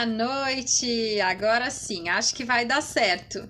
Boa noite! Agora sim, acho que vai dar certo.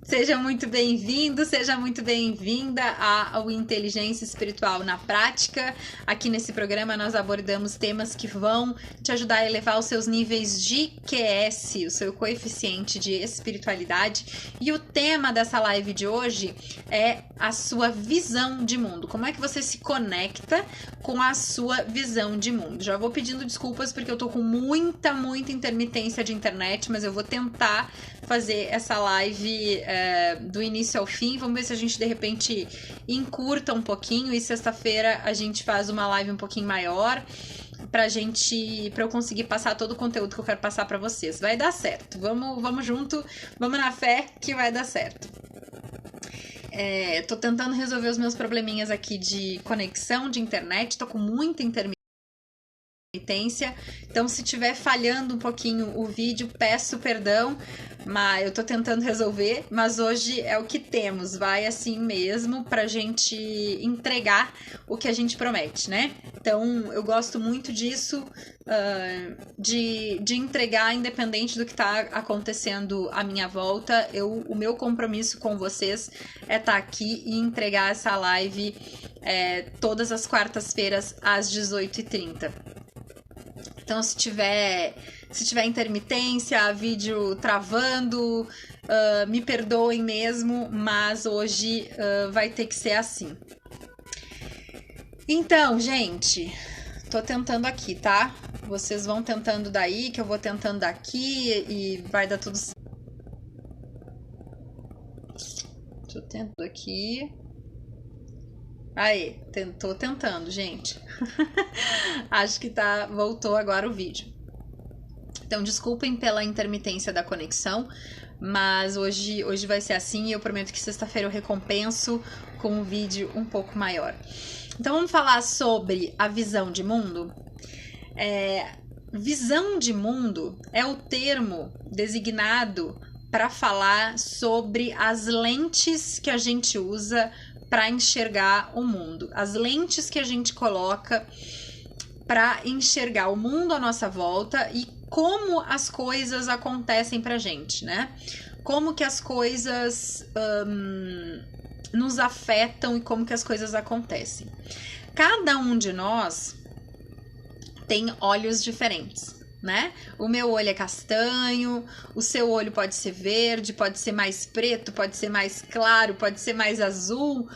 Seja muito bem-vindo, seja muito bem-vinda ao Inteligência Espiritual na Prática. Aqui nesse programa nós abordamos temas que vão te ajudar a elevar os seus níveis de QS, o seu coeficiente de espiritualidade. E o tema dessa live de hoje é a sua visão de mundo. Como é que você se conecta com a sua visão de mundo? Já vou pedindo desculpas porque eu tô com muita intermitência de internet, mas eu vou tentar fazer essa live do início ao fim. Vamos ver se a gente de repente encurta um pouquinho e sexta-feira a gente faz uma live um pouquinho maior pra eu conseguir passar todo o conteúdo que eu quero passar pra vocês. Vai dar certo. Vamos junto, vamos na fé que vai dar certo. Tô tentando resolver os meus probleminhas aqui de conexão de internet, tô com muita intermitência. Então, se estiver falhando um pouquinho o vídeo, peço perdão, mas eu tô tentando resolver, mas hoje é o que temos, vai assim mesmo pra gente entregar o que a gente promete, né? Então, eu gosto muito disso, de entregar independente do que tá acontecendo à minha volta. O meu compromisso com vocês é estar aqui e entregar essa live todas as quartas-feiras às 18h30. Então, se tiver intermitência, vídeo travando, me perdoem mesmo, mas hoje vai ter que ser assim. Então, gente, tô tentando aqui, tá? Vocês vão tentando daí, que eu vou tentando daqui e vai dar tudo certo. Tô tentando aqui. Aí, tô tentando, gente. Acho que voltou agora o vídeo. Então, desculpem pela intermitência da conexão, mas hoje vai ser assim e eu prometo que sexta-feira eu recompenso com um vídeo um pouco maior. Então, vamos falar sobre a visão de mundo? Visão de mundo é o termo designado para falar sobre as lentes que a gente usa para enxergar o mundo, as lentes que a gente coloca para enxergar o mundo à nossa volta e como as coisas acontecem pra gente, né? Como que as coisas nos afetam e como que as coisas acontecem. Cada um de nós tem olhos diferentes, né? O meu olho é castanho, o seu olho pode ser verde, pode ser mais preto, pode ser mais claro, pode ser mais azul.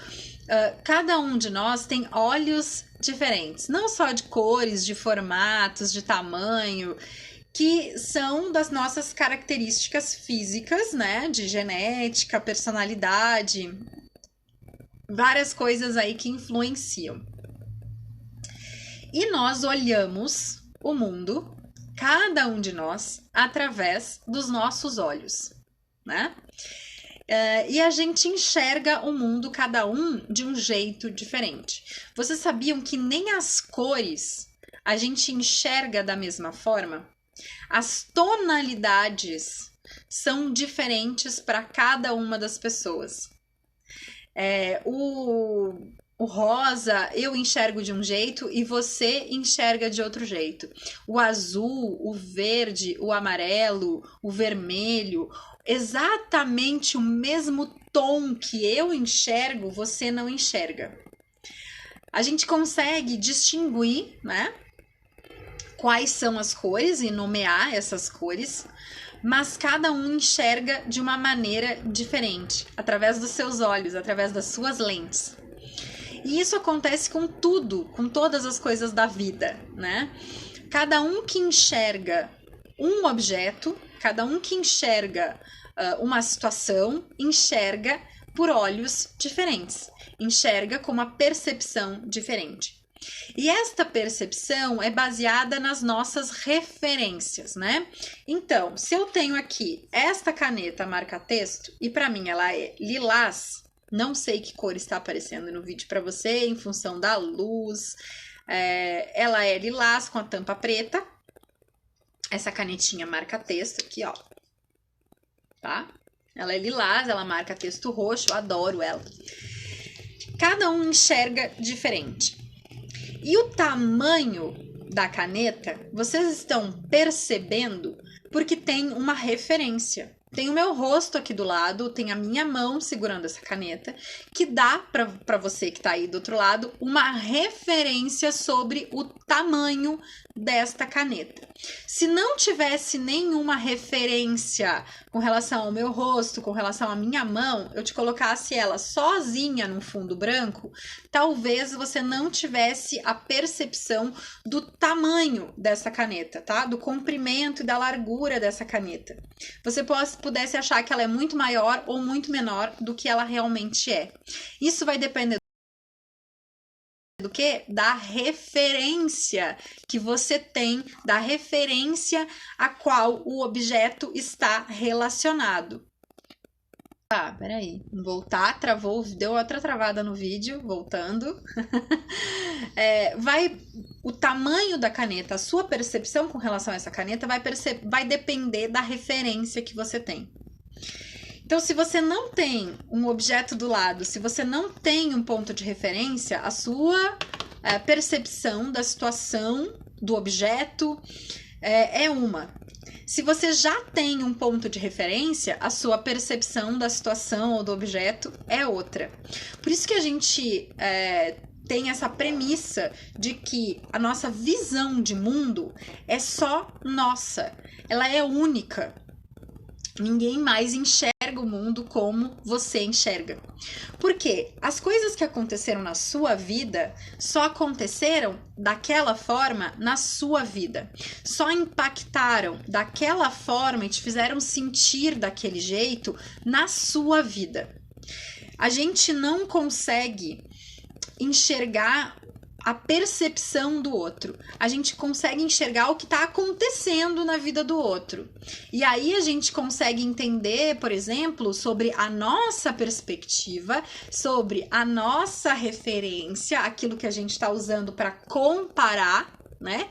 Cada um de nós tem olhos diferentes, não só de cores, de formatos, de tamanho, que são das nossas características físicas, né? De genética, personalidade, várias coisas aí que influenciam. E nós olhamos o mundo, cada um de nós, através dos nossos olhos, né? E a gente enxerga o mundo, cada um, de um jeito diferente. Vocês sabiam que nem as cores a gente enxerga da mesma forma? As tonalidades são diferentes para cada uma das pessoas. O rosa eu enxergo de um jeito e você enxerga de outro jeito. O azul, o verde, o amarelo, o vermelho, exatamente o mesmo tom que eu enxergo, você não enxerga. A gente consegue distinguir, né, quais são as cores e nomear essas cores, mas cada um enxerga de uma maneira diferente, através dos seus olhos, através das suas lentes. E isso acontece com tudo, com todas as coisas da vida, né? Cada um que enxerga um objeto, cada um que enxerga uma situação, enxerga por olhos diferentes, enxerga com uma percepção diferente. E esta percepção é baseada nas nossas referências, né? Então, se eu tenho aqui esta caneta marca-texto e para mim ela é lilás, não sei que cor está aparecendo no vídeo para você em função da luz, ela é lilás com a tampa preta, essa canetinha marca-texto aqui, ó, tá? Ela é lilás, ela marca texto roxo, eu adoro ela. Cada um enxerga diferente. E o tamanho da caneta, vocês estão percebendo porque tem uma referência. Tem o meu rosto aqui do lado, tem a minha mão segurando essa caneta, que dá para você que está aí do outro lado uma referência sobre o tamanho desta caneta. Se não tivesse nenhuma referência com relação ao meu rosto, com relação à minha mão, eu te colocasse ela sozinha num fundo branco, talvez você não tivesse a percepção do tamanho dessa caneta, tá? Do comprimento e da largura dessa caneta. Você pudesse achar que ela é muito maior ou muito menor do que ela realmente é. Isso vai depender do que? Da referência que você tem, da referência a qual o objeto está relacionado. Ah, peraí, voltar, travou, deu outra travada no vídeo, voltando. O tamanho da caneta, a sua percepção com relação a essa caneta vai depender da referência que você tem. Então, se você não tem um objeto do lado, se você não tem um ponto de referência, a sua percepção da situação, do objeto, é uma. Se você já tem um ponto de referência, a sua percepção da situação ou do objeto é outra. Por isso que a gente tem essa premissa de que a nossa visão de mundo é só nossa, ela é única. Ninguém mais enxerga o mundo como você enxerga. Porque as coisas que aconteceram na sua vida só aconteceram daquela forma na sua vida. Só impactaram daquela forma e te fizeram sentir daquele jeito na sua vida. A gente não consegue enxergar a percepção do outro. A gente consegue enxergar o que está acontecendo na vida do outro. E aí a gente consegue entender, por exemplo, sobre a nossa perspectiva, sobre a nossa referência, aquilo que a gente está usando para comparar, né?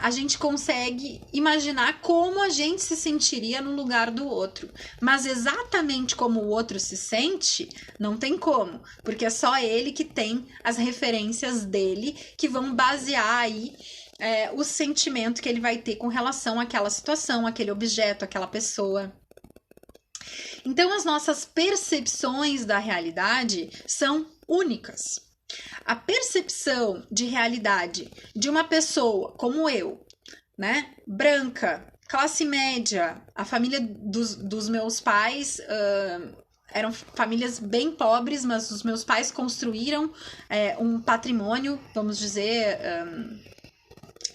A gente consegue imaginar como a gente se sentiria no lugar do outro. Mas exatamente como o outro se sente, não tem como, porque é só ele que tem as referências dele que vão basear aí o sentimento que ele vai ter com relação àquela situação, aquele objeto, aquela pessoa. Então, as nossas percepções da realidade são únicas. A percepção de realidade de uma pessoa como eu, né, branca, classe média, a família dos meus pais eram famílias bem pobres, mas os meus pais construíram um patrimônio, vamos dizer,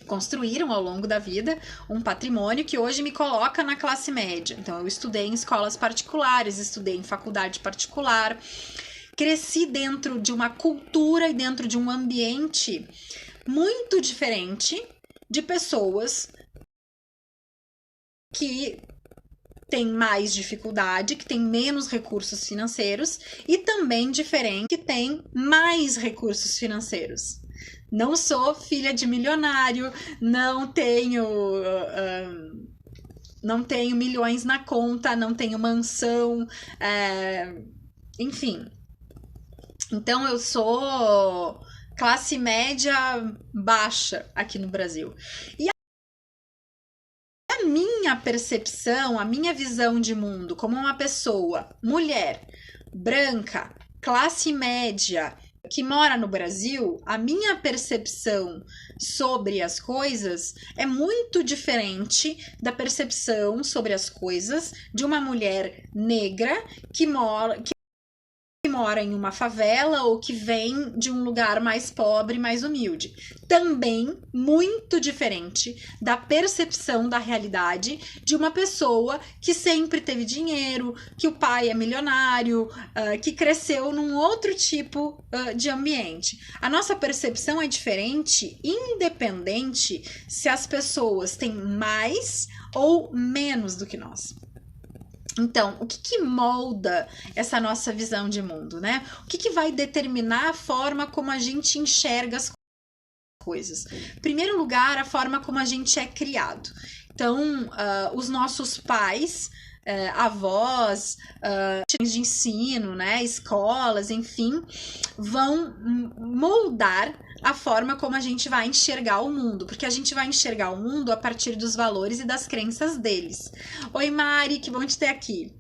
construíram ao longo da vida um patrimônio que hoje me coloca na classe média. Então, eu estudei em escolas particulares, estudei em faculdade particular, cresci dentro de uma cultura e dentro de um ambiente muito diferente de pessoas que têm mais dificuldade, que têm menos recursos financeiros e também diferente que têm mais recursos financeiros. Não sou filha de milionário, não tenho milhões na conta, não tenho mansão, enfim. Então, eu sou classe média baixa aqui no Brasil. E a minha percepção, a minha visão de mundo como uma pessoa, mulher, branca, classe média, que mora no Brasil, a minha percepção sobre as coisas é muito diferente da percepção sobre as coisas de uma mulher negra que mora em uma favela ou que vem de um lugar mais pobre, mais humilde. Também muito diferente da percepção da realidade de uma pessoa que sempre teve dinheiro, que o pai é milionário, que cresceu num outro tipo de ambiente. A nossa percepção é diferente, independente se as pessoas têm mais ou menos do que nós. Então, o que molda essa nossa visão de mundo, né? O que vai determinar a forma como a gente enxerga as coisas? Em primeiro lugar, a forma como a gente é criado. Então, os nossos pais, avós, de ensino, né? Escolas, enfim, vão moldar a forma como a gente vai enxergar o mundo, porque a gente vai enxergar o mundo a partir dos valores e das crenças deles. Oi, Mari, que bom te ter aqui.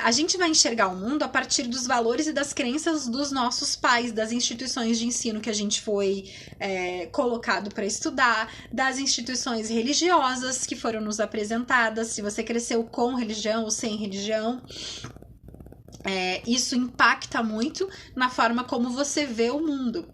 A gente vai enxergar o mundo a partir dos valores e das crenças dos nossos pais, das instituições de ensino que a gente foi colocado para estudar, das instituições religiosas que foram nos apresentadas, se você cresceu com religião ou sem religião. Isso impacta muito na forma como você vê o mundo.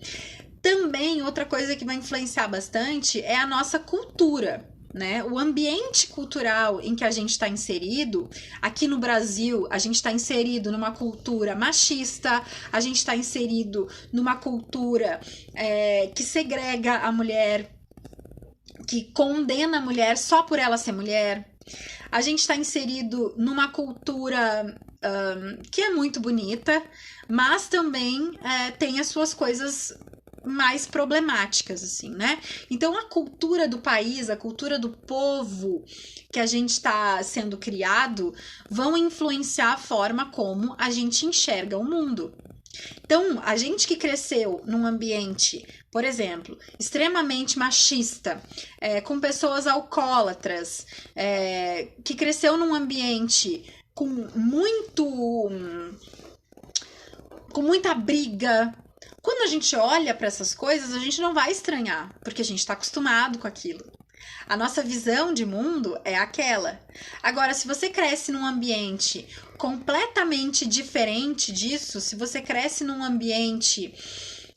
Também, outra coisa que vai influenciar bastante é a nossa cultura. Né? O ambiente cultural em que a gente está inserido, aqui no Brasil, a gente está inserido numa cultura machista, a gente está inserido numa cultura que segrega a mulher, que condena a mulher só por ela ser mulher. A gente está inserido numa cultura que é muito bonita, mas também tem as suas coisas mais problemáticas, assim, né? Então, a cultura do país, a cultura do povo que a gente está sendo criado vão influenciar a forma como a gente enxerga o mundo. Então, a gente que cresceu num ambiente, por exemplo, extremamente machista, com pessoas alcoólatras, que cresceu num ambiente com muita briga. Quando a gente olha para essas coisas, a gente não vai estranhar, porque a gente está acostumado com aquilo. A nossa visão de mundo é aquela. Agora, se você cresce num ambiente completamente diferente disso, se você cresce num ambiente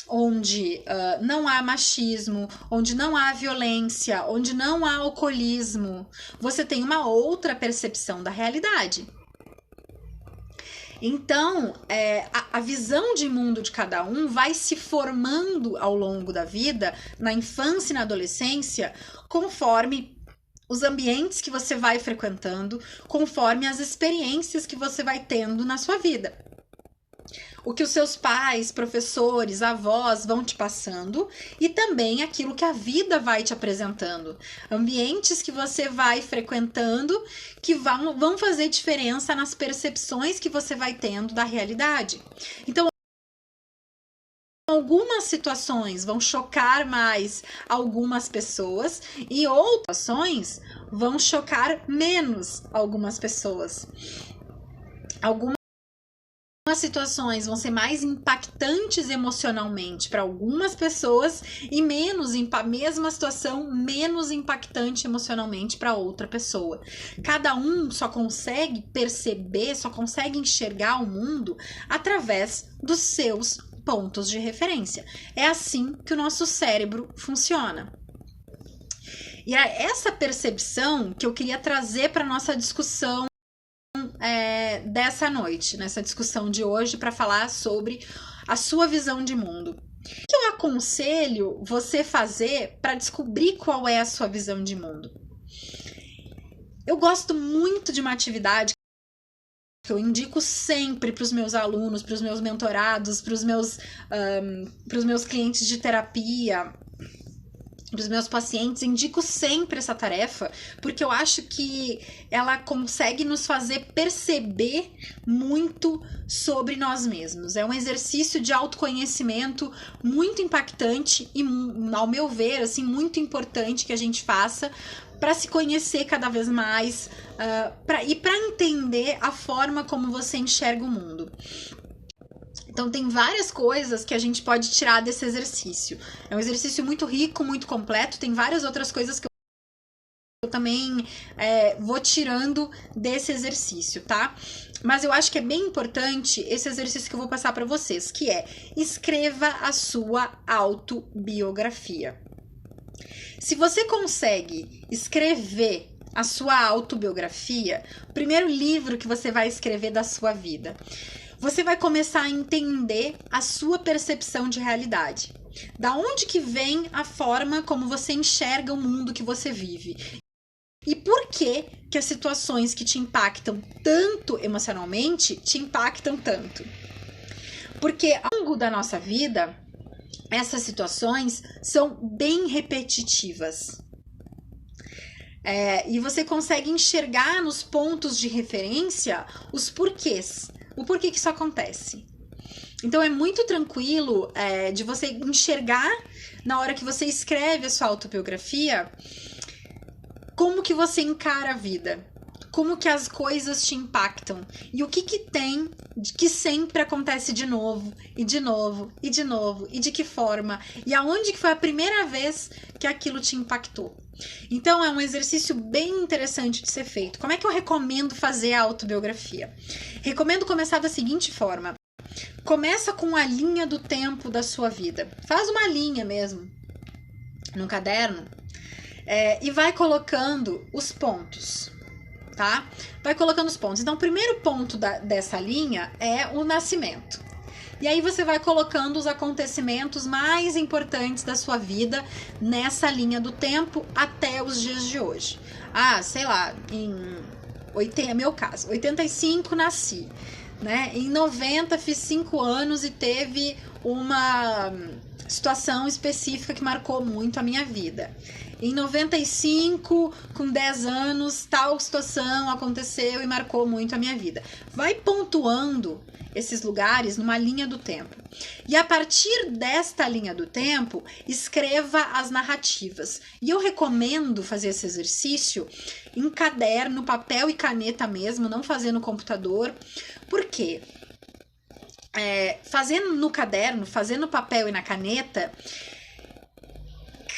onde não há machismo, onde não há violência, onde não há alcoolismo, você tem uma outra percepção da realidade. Então, a visão de mundo de cada um vai se formando ao longo da vida, na infância e na adolescência, conforme os ambientes que você vai frequentando, conforme as experiências que você vai tendo na sua vida. O que os seus pais, professores, avós vão te passando e também aquilo que a vida vai te apresentando. Ambientes que você vai frequentando que vão fazer diferença nas percepções que você vai tendo da realidade. Então, algumas situações vão chocar mais algumas pessoas e outras situações vão chocar menos algumas pessoas. Algumas situações vão ser mais impactantes emocionalmente para algumas pessoas e mesma situação menos impactante emocionalmente para outra pessoa. Cada um só consegue perceber, só consegue enxergar o mundo através dos seus pontos de referência. É assim que o nosso cérebro funciona. E é essa percepção que eu queria trazer para nossa discussão dessa noite, nessa discussão de hoje, para falar sobre a sua visão de mundo. O que eu aconselho você fazer para descobrir qual é a sua visão de mundo? Eu gosto muito de uma atividade que eu indico sempre para os meus alunos, para os meus mentorados, para os meus clientes de terapia, para os meus pacientes, indico sempre essa tarefa, porque eu acho que ela consegue nos fazer perceber muito sobre nós mesmos. É um exercício de autoconhecimento muito impactante e, ao meu ver, assim, muito importante que a gente faça para se conhecer cada vez mais e para entender a forma como você enxerga o mundo. Então, tem várias coisas que a gente pode tirar desse exercício. É um exercício muito rico, muito completo. Tem várias outras coisas que eu também vou tirando desse exercício, tá? Mas eu acho que é bem importante esse exercício que eu vou passar para vocês, que é: escreva a sua autobiografia. Se você consegue escrever a sua autobiografia, o primeiro livro que você vai escrever da sua vida, você vai começar a entender a sua percepção de realidade. Da onde que vem a forma como você enxerga o mundo que você vive? E por que que as situações que te impactam tanto emocionalmente te impactam tanto? Porque ao longo da nossa vida, essas situações são bem repetitivas. E você consegue enxergar nos pontos de referência os porquês. O porquê que isso acontece. Então é muito tranquilo de você enxergar na hora que você escreve a sua autobiografia como que você encara a vida, como que as coisas te impactam e o que tem que sempre acontece de novo e de novo e de novo e de que forma e aonde que foi a primeira vez que aquilo te impactou. Então é um exercício bem interessante de ser feito. Como é que eu recomendo fazer a autobiografia? Recomendo começar da seguinte forma: começa com a linha do tempo da sua vida, faz uma linha mesmo no caderno e vai colocando os pontos. Tá? Vai colocando os pontos. Então, o primeiro ponto dessa linha é o nascimento. E aí você vai colocando os acontecimentos mais importantes da sua vida nessa linha do tempo até os dias de hoje. Sei lá, meu caso, 85 nasci, né? Em 90 fiz 5 anos e teve uma situação específica que marcou muito a minha vida. Em 95, com 10 anos, tal situação aconteceu e marcou muito a minha vida. Vai pontuando esses lugares numa linha do tempo. E a partir desta linha do tempo, escreva as narrativas. E eu recomendo fazer esse exercício em caderno, papel e caneta mesmo, não fazer no computador. Por quê? Fazendo no caderno, fazendo no papel e na caneta,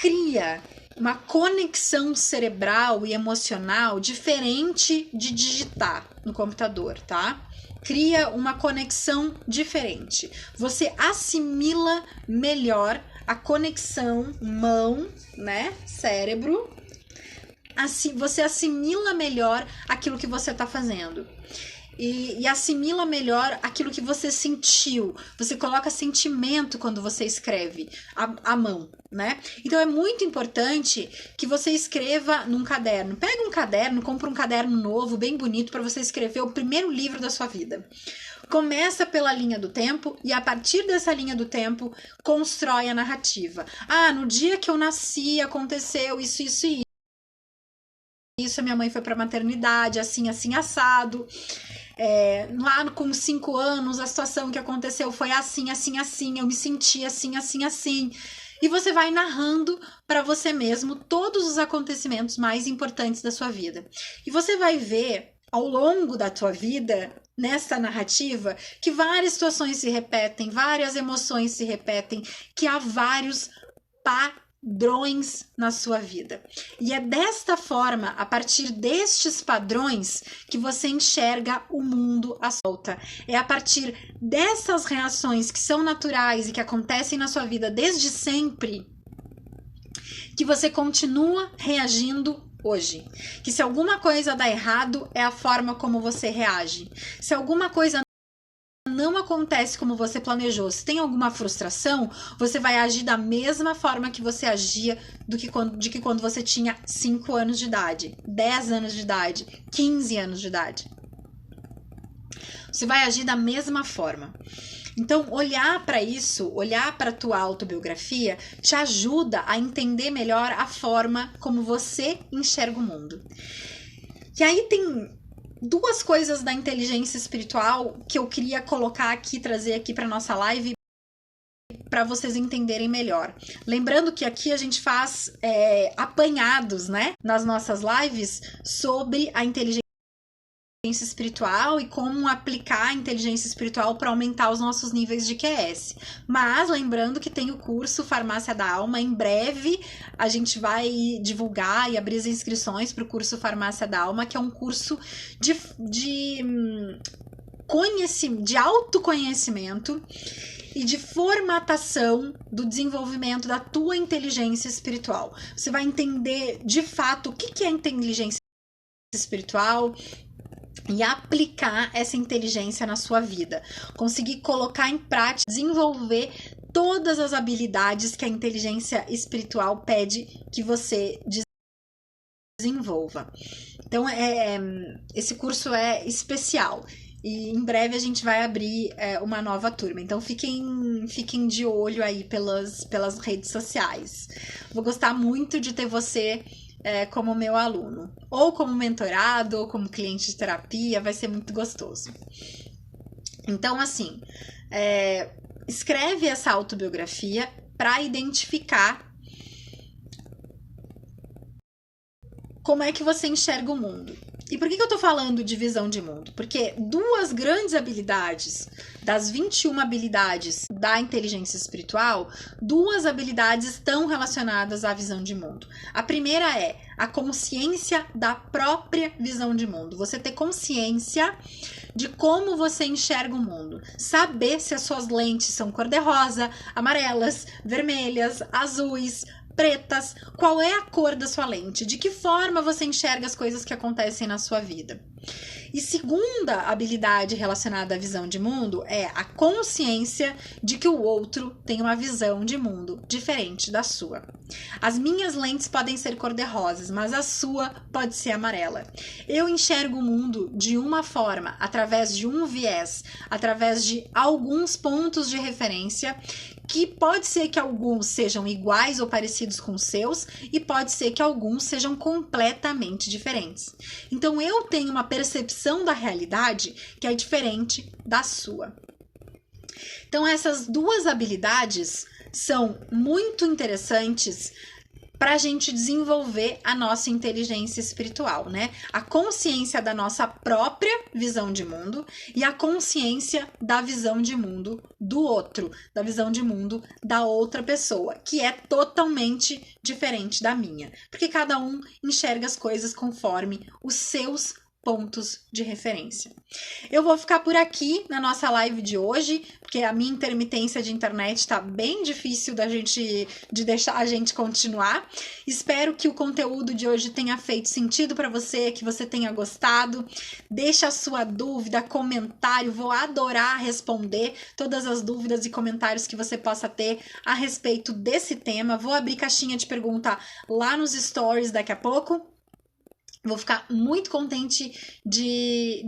cria uma conexão cerebral e emocional diferente de digitar no computador, tá? Cria uma conexão diferente. Você assimila melhor a conexão mão, né, cérebro. Assim, você assimila melhor aquilo que você tá fazendo. E assimila melhor aquilo que você sentiu. Você coloca sentimento quando você escreve à mão, né? Então é muito importante que você escreva num caderno. Pega um caderno, compra um caderno novo, bem bonito, para você escrever o primeiro livro da sua vida. Começa pela linha do tempo e a partir dessa linha do tempo constrói a narrativa. No dia que eu nasci aconteceu isso, isso e isso. A minha mãe foi pra maternidade, assim, assim, assado. Lá com 5 anos, a situação que aconteceu foi assim, assim, assim. Eu me senti assim, assim, assim. E você vai narrando para você mesmo todos os acontecimentos mais importantes da sua vida. E você vai ver ao longo da tua vida, nessa narrativa, que várias situações se repetem, várias emoções se repetem, que há vários padrões na sua vida. E é desta forma, a partir destes padrões, que você enxerga o mundo à solta. É a partir dessas reações que são naturais e que acontecem na sua vida desde sempre, que você continua reagindo hoje. Que se alguma coisa dá errado, é a forma como você reage. Se alguma coisa não acontece como você planejou, se tem alguma frustração, você vai agir da mesma forma que você agia de que quando você tinha 5 anos de idade, 10 anos de idade, 15 anos de idade. Você vai agir da mesma forma. Então, olhar para isso, olhar para a tua autobiografia, te ajuda a entender melhor a forma como você enxerga o mundo. E aí tem 2 coisas da inteligência espiritual que eu queria colocar aqui, trazer aqui para nossa live para vocês entenderem melhor. Lembrando que aqui a gente faz apanhados, né, nas nossas lives sobre a inteligência espiritual e como aplicar a inteligência espiritual para aumentar os nossos níveis de QS. Mas lembrando que tem o curso Farmácia da Alma. Em breve a gente vai divulgar e abrir as inscrições para o curso Farmácia da Alma, que é um curso de autoconhecimento e de formatação do desenvolvimento da tua inteligência espiritual. Você vai entender de fato o que é inteligência espiritual e aplicar essa inteligência na sua vida, conseguir colocar em prática, desenvolver todas as habilidades que a inteligência espiritual pede que você desenvolva. Então, esse curso é especial e em breve a gente vai abrir uma nova turma. Então, fiquem de olho aí pelas redes sociais. Vou gostar muito de ter você como meu aluno, ou como mentorado, ou como cliente de terapia, vai ser muito gostoso. Então, assim, escreve essa autobiografia para identificar como é que você enxerga o mundo. E por que eu tô falando de visão de mundo? Porque duas grandes habilidades, das 21 habilidades da inteligência espiritual, duas habilidades estão relacionadas à visão de mundo. A primeira é a consciência da própria visão de mundo. Você ter consciência de como você enxerga o mundo. Saber se as suas lentes são cor-de-rosa, amarelas, vermelhas, azuis, pretas, qual é a cor da sua lente, de que forma você enxerga as coisas que acontecem na sua vida. E segunda habilidade relacionada à visão de mundo é a consciência de que o outro tem uma visão de mundo diferente da sua. As minhas lentes podem ser cor-de-rosas, mas a sua pode ser amarela. Eu enxergo o mundo de uma forma, através de um viés, através de alguns pontos de referência, que pode ser que alguns sejam iguais ou parecidos com os seus, e pode ser que alguns sejam completamente diferentes. Então eu tenho uma percepção da realidade que é diferente da sua. Então essas duas habilidades são muito interessantes para a gente desenvolver a nossa inteligência espiritual, né? A consciência da nossa própria visão de mundo e a consciência da visão de mundo do outro, da visão de mundo da outra pessoa, que é totalmente diferente da minha, porque cada um enxerga as coisas conforme os seus pontos de referência. Eu vou ficar por aqui na nossa live de hoje, porque a minha intermitência de internet está bem difícil de deixar a gente continuar. Espero que o conteúdo de hoje tenha feito sentido para você, que você tenha gostado. Deixa a sua dúvida, comentário, vou adorar responder todas as dúvidas e comentários que você possa ter a respeito desse tema. Vou abrir caixinha de pergunta lá nos stories daqui a pouco. Vou ficar muito contente de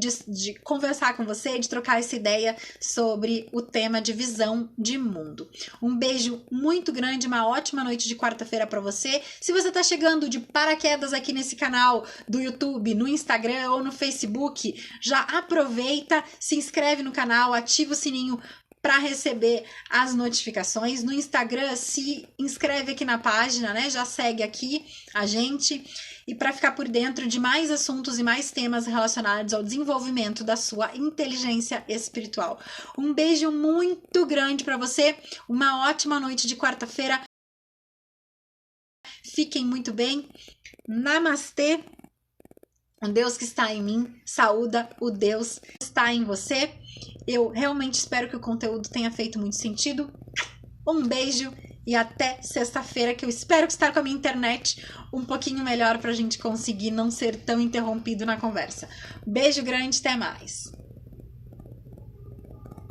conversar com você, de trocar essa ideia sobre o tema de visão de mundo. Um beijo muito grande, uma ótima noite de quarta-feira para você. Se você está chegando de paraquedas aqui nesse canal do YouTube, no Instagram ou no Facebook, já aproveita, se inscreve no canal, ativa o sininho para receber as notificações. No Instagram, se inscreve aqui na página, né? Já segue aqui a gente. E para ficar por dentro de mais assuntos e mais temas relacionados ao desenvolvimento da sua inteligência espiritual. Um beijo muito grande para você, uma ótima noite de quarta-feira. Fiquem muito bem. Namastê. O Deus que está em mim saúda o Deus que está em você. Eu realmente espero que o conteúdo tenha feito muito sentido. Um beijo e até sexta-feira, que eu espero estar com a minha internet um pouquinho melhor para a gente conseguir não ser tão interrompido na conversa. Beijo grande, até mais!